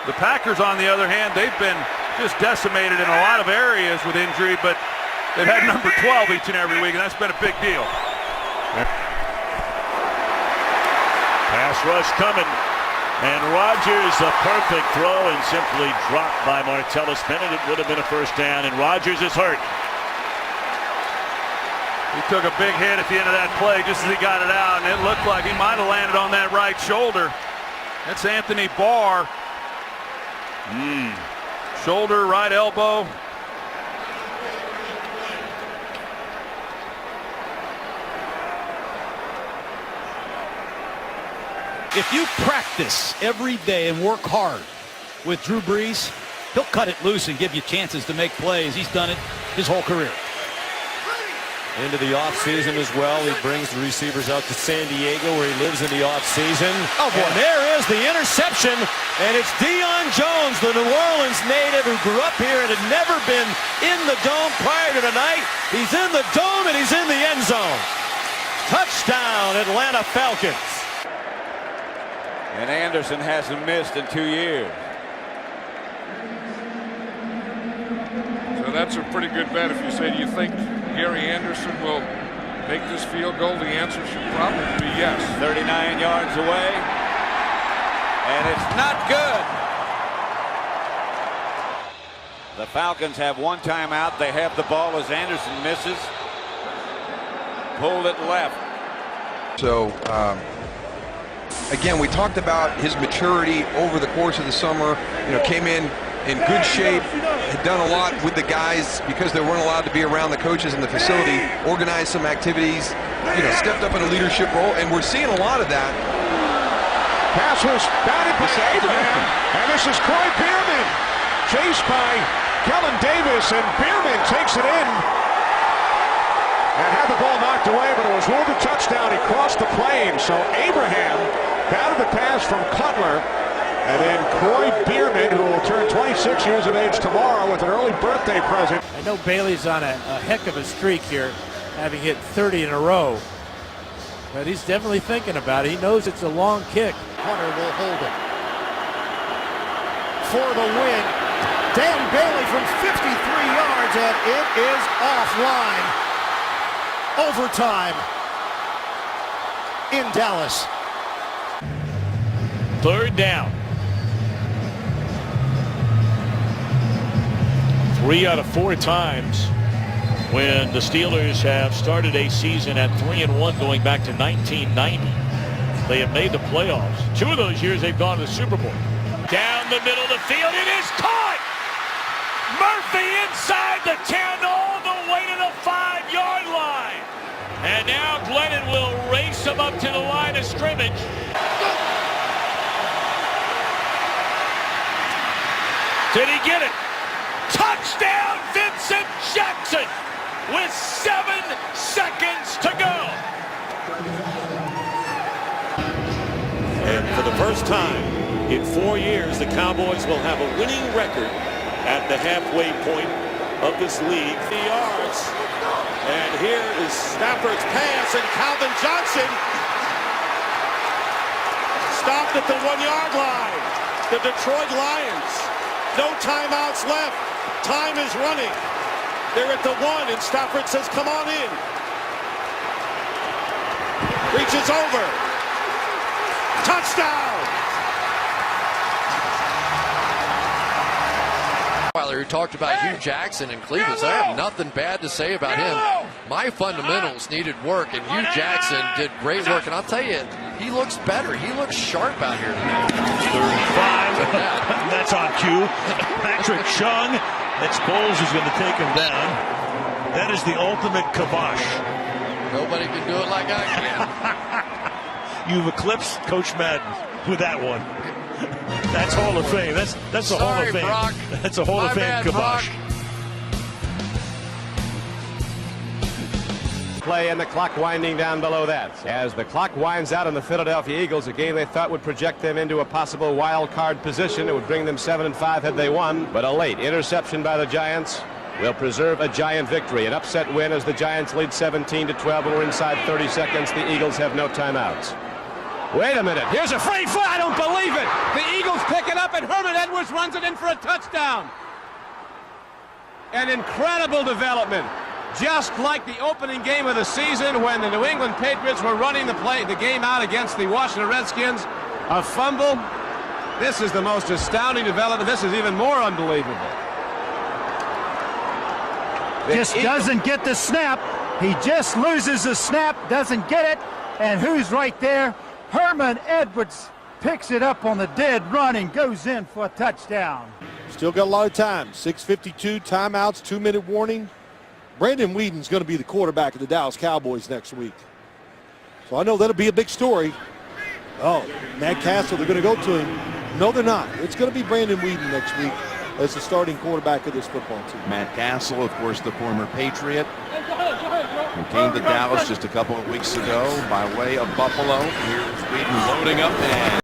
The Packers, on the other hand, they've been just decimated in a lot of areas with injury, but they've had number 12 each and every week, and that's been a big deal. Pass rush coming, and Rodgers a perfect throw and simply dropped by Martellus Bennett. It would have been a first down, and Rodgers is hurt. He took a big hit at the end of that play just as he got it out, and it looked like he might have landed on that right shoulder. That's Anthony Barr. Shoulder, right elbow. If you practice every day and work hard with Drew Brees, he'll cut it loose and give you chances to make plays. He's done it his whole career. Into the offseason as well. He brings the receivers out to San Diego where he lives in the offseason. Oh, boy. And there is the interception. And it's Deion Jones, the New Orleans native who grew up here and had never been in the dome prior to tonight. He's in the dome and he's in the end zone. Touchdown, Atlanta Falcons. And Anderson hasn't missed in 2 years. So that's a pretty good bet if you say, do you think Gary Anderson will make this field goal? The answer should probably be yes. 39 yards away. And it's not good. The Falcons have one timeout. They have the ball as Anderson misses. Pulled it left. So, again, we talked about his maturity over the course of the summer. Came in good shape, had done a lot with the guys because they weren't allowed to be around the coaches in the facility, organized some activities, stepped up in a leadership role, and we're seeing a lot of that. Pass was batted by Abraham, and this is Troy Bierman, chased by Kellen Davis, and Bierman takes it in. And had the ball knocked away, but it was ruled a touchdown. He crossed the plane, so Abraham batted the pass from Cutler. And then Troy Bierman, who will turn 26 years of age tomorrow with an early birthday present. I know Bailey's on a heck of a streak here, having hit 30 in a row. But he's definitely thinking about it. He knows it's a long kick. Hunter will hold it. For the win, Dan Bailey from 53 yards, and it is offline. Overtime in Dallas. Third down. 3 out of 4 times when the Steelers have started a season at 3-1 going back to 1990. They have made the playoffs. 2 of those years they've gone to the Super Bowl. Down the middle of the field, it is caught! Murphy inside the 10 all the way to the 5-yard line. And now Glennon will race him up to the line of scrimmage. Did he get it? Touchdown, Vincent Jackson, with 7 seconds to go. And for the first time in 4 years, the Cowboys will have a winning record at the halfway point of this league. 3 yards. And here is Stafford's pass, and Calvin Johnson stopped at the 1-yard line. The Detroit Lions. No timeouts left. Time is running. They're at the 1, and Stafford says, come on in. Reaches over. Touchdown! Who talked about Hugh Jackson in Cleveland. So I have nothing bad to say about him. My fundamentals needed work, and Hugh Jackson did great work. And I'll tell you, he looks better. He looks sharp out here tonight. 35. That's on cue. Patrick Chung. That's Bowles who's going to take him down. That is the ultimate kibosh. Nobody can do it like I can. You've eclipsed Coach Madden with that one. That's Hall of Fame. That's a Hall of Fame. Brock. That's a Hall of Fame kibosh. Play and the clock winding down below that. As the clock winds out on the Philadelphia Eagles, a game they thought would project them into a possible wild card position. It would bring them 7-5 had they won. But a late interception by the Giants will preserve a Giant victory. An upset win as the Giants lead 17-12 and we're inside 30 seconds. The Eagles have no timeouts. Wait a minute. Here's a free foot. I don't believe it. The Eagles pick it up, and Herman Edwards runs it in for a touchdown. An incredible development. Just like the opening game of the season when the New England Patriots were running the game out against the Washington Redskins. A fumble. This is the most astounding development. This is even more unbelievable. Just doesn't get the snap. He just loses the snap, doesn't get it. And who's right there? Herman Edwards picks it up on the dead run and goes in for a touchdown. Still got a lot of time. 6:52, timeouts, 2-minute warning. Brandon Weeden's going to be the quarterback of the Dallas Cowboys next week. So I know that'll be a big story. Oh, Matt Castle, they're going to go to him. No, they're not. It's going to be Brandon Weeden next week as the starting quarterback of this football team. Matt Castle, of course, the former Patriot, who came to Dallas just a couple of weeks ago by way of Buffalo. Here's Weeden loading up and